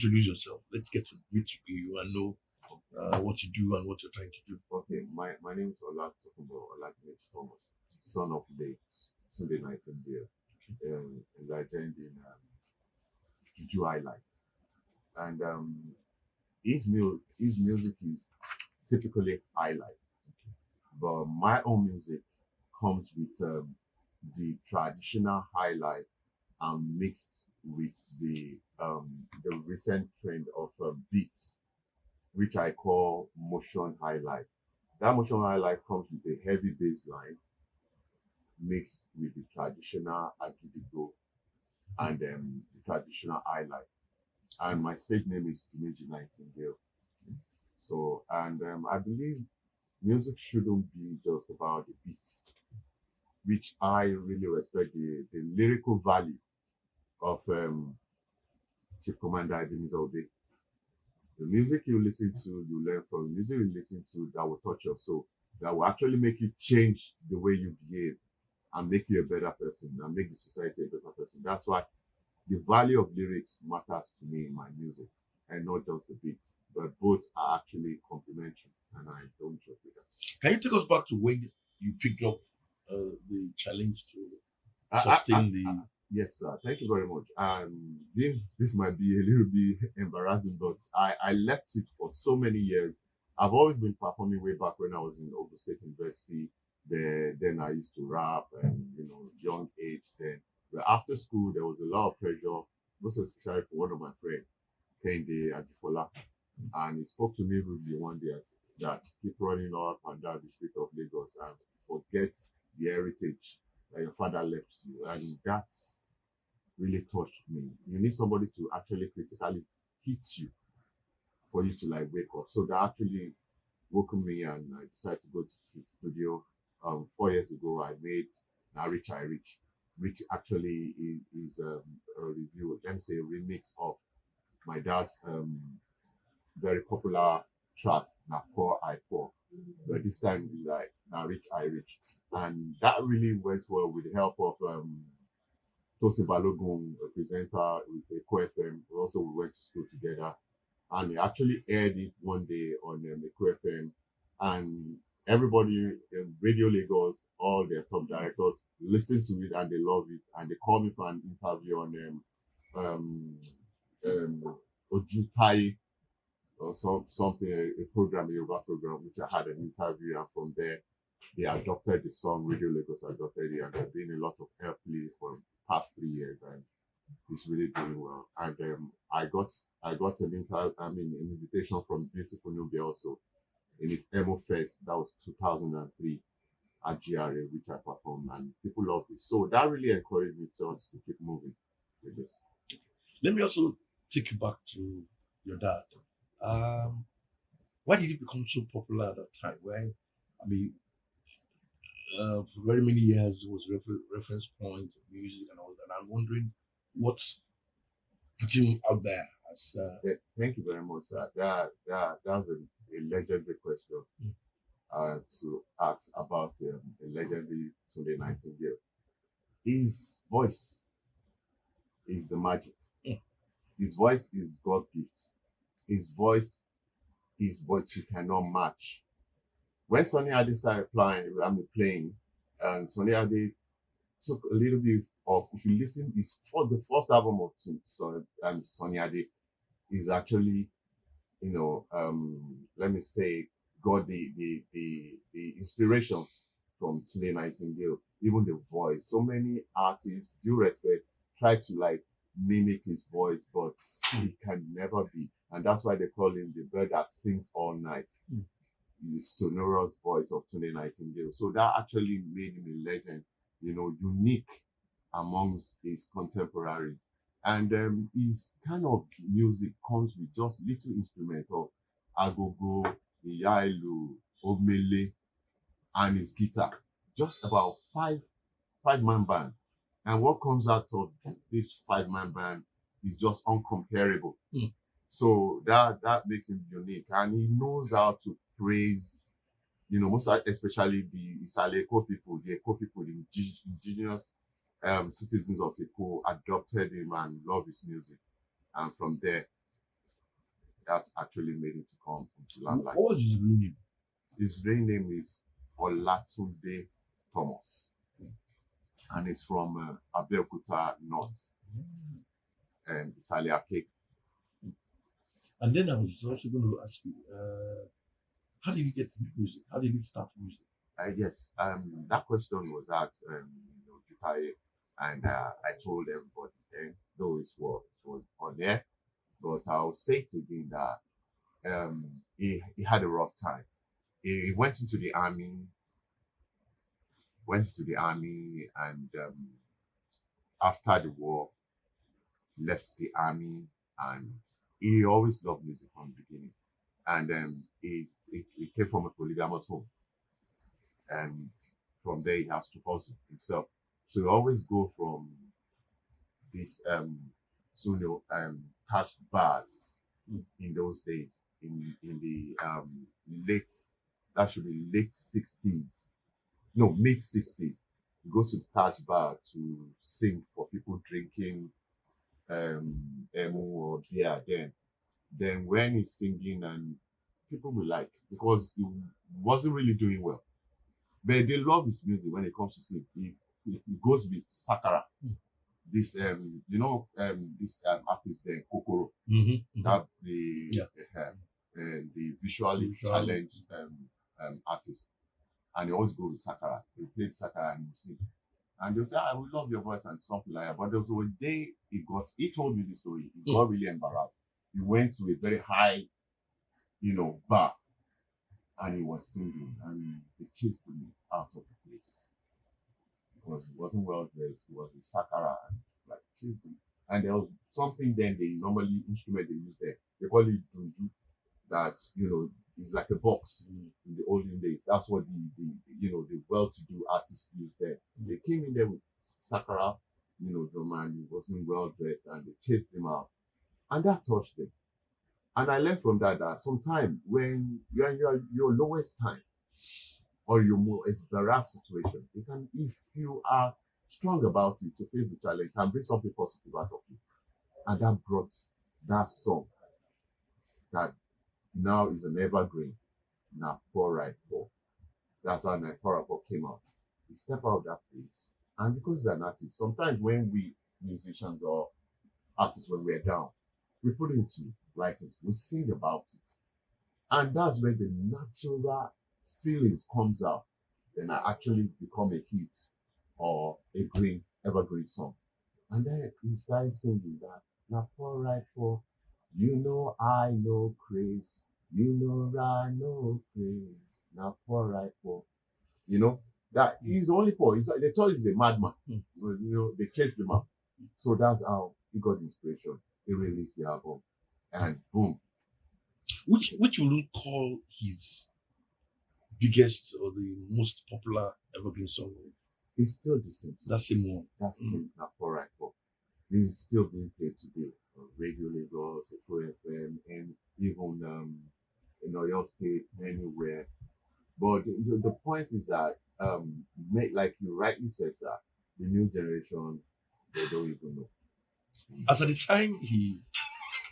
introduce yourself. Let's get to meet you and know what you do and what you're trying to do. Okay, my name is Oladimeji Thomas, son of late Tunde Nightingale, a legend in Juju Highlight. And his music is typically highlight, but my own music comes with the traditional highlight and mixed with the recent trend of beats, which I call motion highlight. That motion highlight comes with a heavy bass line mixed with the traditional agidigo and the traditional highlight. And my stage name is Tunde Nightingale. So, and I believe music shouldn't be just about the beats, which I really respect the lyrical value of Chief Commander Ebenezer Obey. The music you listen to, you learn from. The music you listen to that will touch your soul, that will actually make you change the way you behave and make you a better person and make the society a better person. That's why the value of lyrics matters to me in my music and not just the beats, but both are actually complementary and I don't joke with that. Can you take us back to when you picked up the challenge to I- sustain the? Yes, sir. Thank you very much. This might be a little bit embarrassing, but I left it for so many years. I've always been performing way back when I was in Ogun State University. Then I used to rap and, young age then. But after school, there was a lot of pressure, most especially for one of my friends, Kende Ajifola. And he spoke to me rudely one day that keep running up and down the street of Lagos and forget the heritage that your father left you. And that's really touched me. You need somebody to actually critically hit you for you to wake up. So that actually woke me and I decided to go to the studio. 4 years ago, I made Now Rich I Rich, which actually is a review, let me say a remix of my dad's very popular track, Na Poor I Poor. But this time it's Now Rich I Rich. And that really went well with the help of Tosin Balogun, a presenter with Eko FM. Also, we went to school together. And he actually aired it one day on Eko FM. And everybody in Radio Lagos, all their top directors, listen to it and they love it. And they call me for an interview on Ojutai or something, a program, a Yoruba program, which I had an interview. And from there, they adopted the song, Radio Lagos adopted it, and they're doing a lot of airplay for the past 3 years, and it's really doing well. And I got an invitation from Beautiful Nubia also in his Emo Fest. That was 2003 at GRA, which I performed, and people loved it. So that really encouraged me to keep moving with this. Let me also take you back to your dad. Why did he become so popular at that time? When, for very many years, it was reference point of music and all that. I'm wondering what put him out there as. Thank you very much, sir. That's a legendary question to ask about a legendary Tunde Nightingale. His voice is the magic. His voice is God's gift. His voice is what you cannot match. When Sonny Ade started playing, and Sonny Ade took a little bit of, if you listen, the first album of Sonny Ade is actually, let me say, got the inspiration from Tunde Nightingale, even the voice. So many artists, due respect, try to mimic his voice, but he can never be. And that's why they call him the bird that sings all night. The sonorous voice of Tunde Nightingale. So that actually made him a legend, unique amongst his contemporaries. And his kind of music comes with just little instrument of agogo, iyailu, omele, and his guitar. Just about five-man band. And what comes out of this 5-man band is just uncomparable. So that makes him unique. And he knows how to praise, most especially the Isale Eko people, the indigenous citizens of Eko adopted him and love his music. And from there, that actually made him to come into What Limelight. was his real name? His real name is Olatunde Thomas, and he's from Abeokuta North and Saliake. And then I was also going to ask you, how did he get into music? How did he start music? Yes, that question was asked, Jukai, and I told everybody then, though it was on air, but I'll say it again that he had a rough time. He went into the army, and after the war, left the army, and he always loved music from the beginning. And he came from a polygamous home, and from there he has to hustle himself. So he always go from this cash bars in those days in the late, that should be late 60s, no, mid 60s. You go to the cash bar to sing for people drinking emu or beer. Then when he's singing, and people will like, because he wasn't really doing well, but they love his music. When it comes to sing, he goes with Sakara, this this artist then Kokoro, that the visually challenged artist, and he always go with Sakara. He played Sakara and he sing, and they'll say, "I will love your voice" and something like that. But there was a day he told me this story. He got really embarrassed. He went to a very high, bar, and he was singing, and they chased him out of the place because he wasn't well dressed. He was with Sakara, and like chased him. And there was something then they normally instrument they use there. They call it dunju. That is like a box in the olden days. That's what the well-to-do artists used there. They came in there with Sakara, the man, he wasn't well dressed, and they chased him out, and that touched him. And I learned from that sometimes when you're in your lowest time or your more embarrassed situation, if you are strong about it to face the challenge, can bring something positive out of you. And that brought that song that now is an evergreen, Na Poor Right Poor. That's how Na Poor Right Poor came out. He stepped out of that place. And because he's an artist, sometimes when we musicians or artists, when we're down, we put it into writings, we sing about it. And that's when the natural feelings comes out. Then I actually become a hit or a evergreen song. And then he started singing that, Na Poor Right Poor, I know praise, I know praise, Na Poor Right Poor. That he's only poor. They thought he's a madman. They chased him up. So that's how he got inspiration. He released the album, and boom. Which will you call his biggest or the most popular evergreen song? It's still the same. That same one. That same Na Poor Right Poor. It's still being played today on Radio Lagos, Echo FM, and even in Oyo State, anywhere. But the point is that, like you rightly said, that the new generation, they don't even know. As at the time he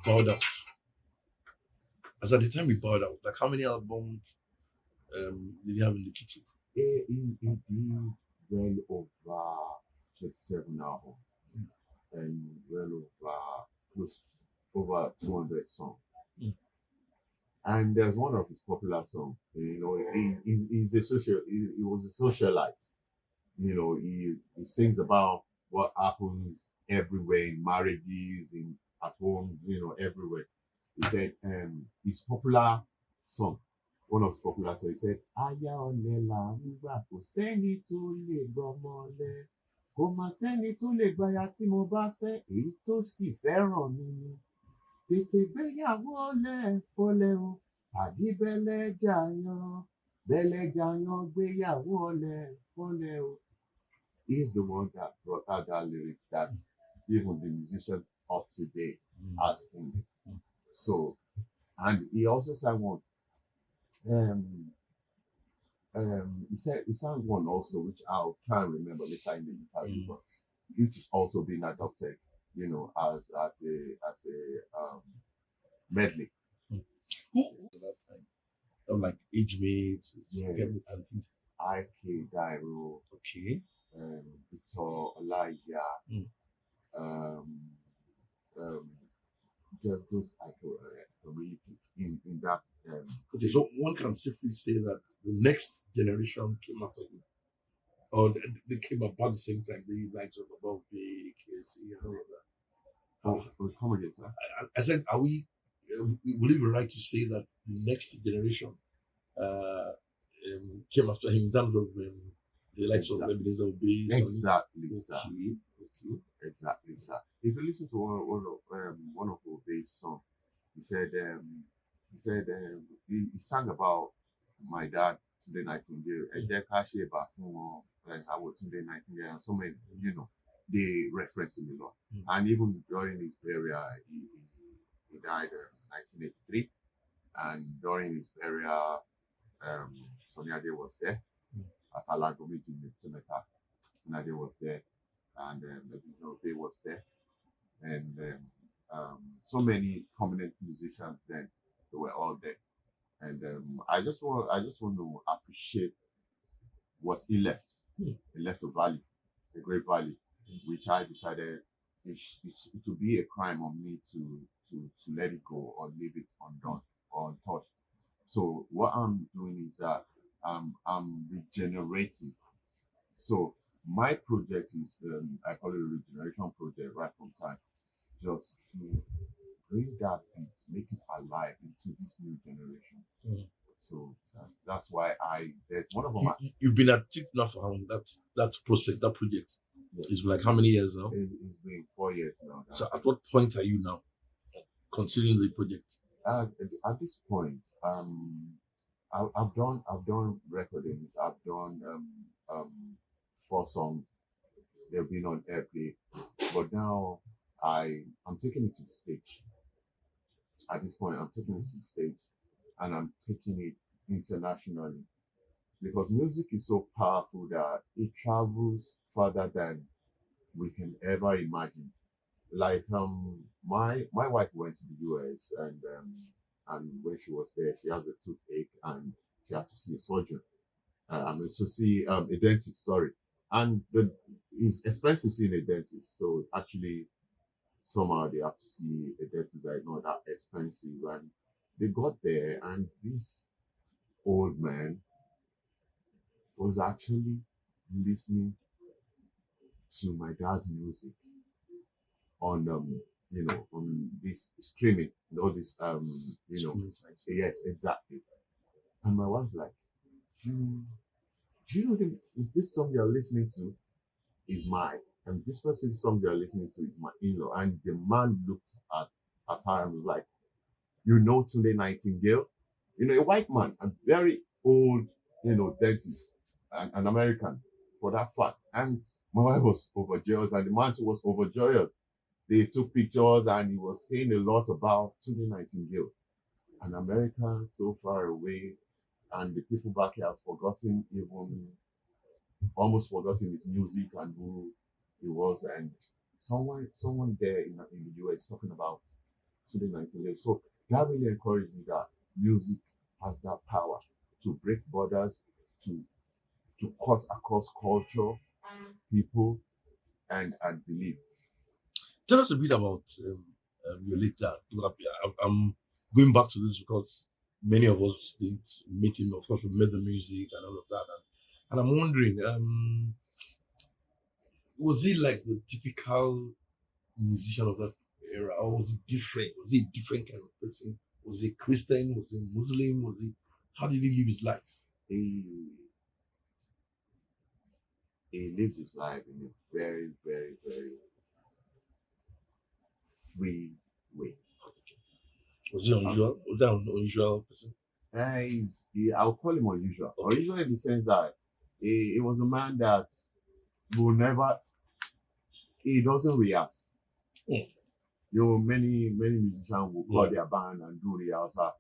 bowed out, like how many albums did he have in the kitchen? He did well over 27 albums and well over 200 songs. And there's one of his popular songs. He was a socialite. He sings about what happens everywhere in marriages, at home, everywhere. He said his popular song, one of his popular songs, he said, Aya ọ̀lẹ là ń gbà, kò sẹ́ni tó lè gbọ́mọ lẹ, kò mà sẹ́ni tó lè gbáya tí mo bá fẹ́, èyí tó sì fẹ́ràn mi ni. Tètè gbéyàwó lẹ̀ fọlẹ̀ o, àbí bẹ́lẹ́jà yan gbéyàwó lẹ̀ fọlẹ̀ o. He's the one that brought out that lyric that even the musicians up to date are singing. So, and he also sang one. He sang one also, which I'll try and remember later in the interview, but which is also being adopted, as a medley. Who at that time? Like age mates, Yes, and things. IK Dairo, Okay. Victor Olaya, Mm. um, um, just those I could really pick in that. Okay, so one can safely say that the next generation came after him, or they came about the same time. The likes of Above Bay, KC, and all of that. Come again, sir. I said, are we? Will it be right to say that the next generation uh, came after him in terms of the likes of Ebenezer Obey? Exactly, sir. Okay, okay. Exactly, sir. If you listen to one of Obey's songs, he said he sang about my dad, Tunde Nightingale, Eje Ka Se Ba Fun Won, how Tunde Nightingale, and so many, they reference him a lot. Mm. And even during his burial, he died in 1983, and during his burial, Sonny Ade was there. At Alagomi Jimeta, Sonny Ade was there, and Obey was there, and so many prominent musicians then, they were all there. And I just want to appreciate what he left. Mm. He left a value, a great value, which I decided it would be a crime on me to let it go or leave it undone or untouched. So what I'm doing is that I'm regenerating. So my project is I call it a regeneration project right from time, just to bring that beat, make it alive into this new generation. Mm. So that's why there's one of them. You've been at it now for how long? That process, that project. Yes. It's like how many years now? It's been 4 years now. So at what point are you now considering the project? At this point, I've done recordings. I've done 4 songs. They've been on airplay, but now I'm taking it to the stage. At this point, I'm taking it to the stage, and I'm taking it internationally, because music is so powerful that it travels further than we can ever imagine. Like my wife went to the US, and when she was there, she has a toothache and she had to see a surgeon. To see a dentist. Sorry, and it's expensive seeing a dentist. So actually, somehow they have to see a dentist that is not that expensive, and they got there, and this old man was actually listening to my dad's music on on this streaming, all this yes, exactly. And my wife's like, do you know this song you're listening to is mine, and this person's song you're listening to is my in-law. And the man looked at her and was like, Tunde Nightingale, a white man, a very old, dentist, an American for that fact. And my wife was overjoyed, and the man too was overjoyed. They took pictures, and he was saying a lot about Tunde Nightingale, an American so far away, and the people back here have almost forgotten his music and who he was. And someone there in the US talking about Tunde Nightingale. So that really encouraged me that music has that power to break borders, to cut across culture, people, and belief. Tell us a bit about your late dad. I'm going back to this because many of us didn't meet him. Of course, we met the music and all of that. And I'm wondering, was he like the typical musician of that era, or was he different? Was he a different kind of person? Was he Christian? Was he Muslim? How did he live his life? He lived his life in a very, very, very free way. Was he unusual? Was that an unusual person? I'll call him unusual. Okay. Unusual in the sense that he was a man that he doesn't rehearse. Many musicians will call their band and do rehearsal.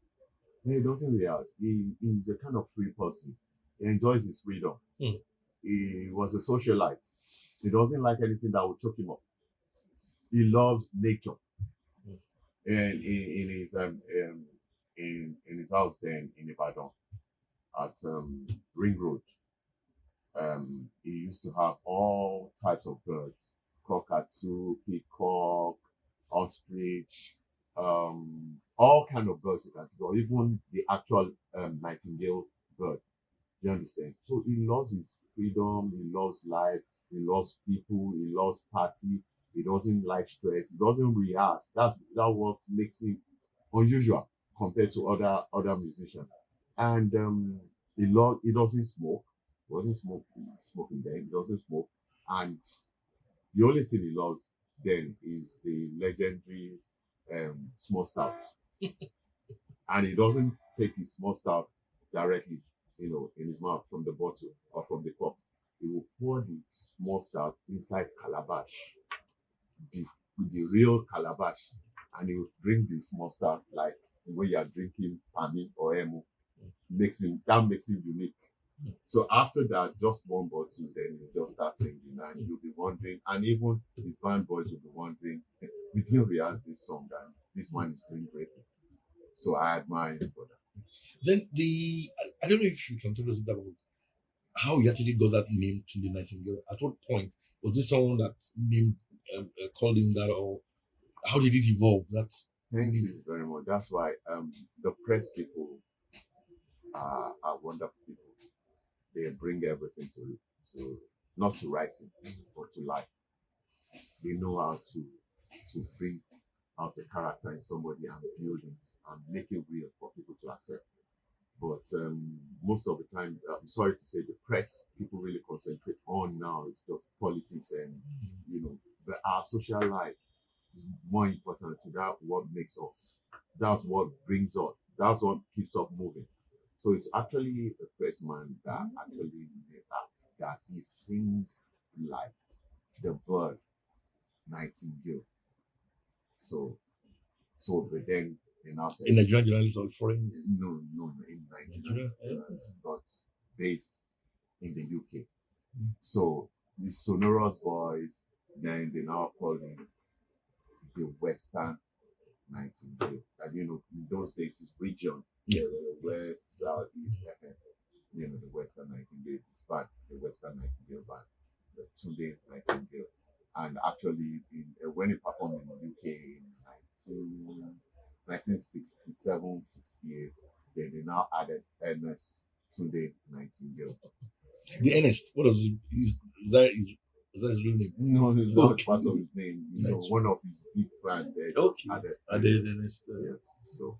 He doesn't rehearse. He's a kind of free person. He enjoys his freedom. He was a socialite. He doesn't like anything that will choke him up. He loves nature. And in in his house then in Ibadan at Ring Road. He used to have all types of birds: cockatoo, peacock, ostrich, all kind of birds you can think of, even the actual nightingale bird. You understand? So he loves his freedom, he loves life, he loves people, he loves party, he doesn't like stress, he doesn't rehearse. That what makes him unusual compared to other musicians. And he doesn't smoke. He doesn't smoking then, he doesn't smoke. And the only thing he loves then is the legendary small stout. And he doesn't take his small stout directly, in his mouth from the bottle or from the cup. He will pour the small stout inside calabash, the real calabash, and he will drink the small stout like when you are drinking Pami or Emu. Makes him unique. So after that, just one bottle, then you just start singing, and you'll be wondering, and even his band boys will be wondering, we didn't rehearse this song, and this one is doing great. So I admire him for that. Then I don't know if you can tell us about how you actually got that name TUNDE Nightingale. At what point was this someone that named called him that, or how did it evolve? Thank you very much. That's why the press people are wonderful people. They bring everything to not to writing, but to life. They know how to bring out the character in somebody and build it and make it real for people to accept. But most of the time, I'm sorry to say, the press people really concentrate on now is just politics and but our social life is more important to that. What makes us? That's what brings us. That's what keeps us moving. So it's actually a press man that actually that he sings like the bird nightingale. So but then in Nigerian journalists or foreign? No, in Nigeria, but based in the UK. So the sonorous voice, then they now call him the Western Nightingale. And in those days it's region. West, south, east, the Western Nightingale is band, the Western Nightingale band, the TUNDE Nightingale. And actually, when he performed in the UK in 1967, 68, then they now added Ernest TUNDE Nightingale. The Ernest, what was it? Is that his real name? No, it's not part of his name. One of his big fans there added Ernest. So.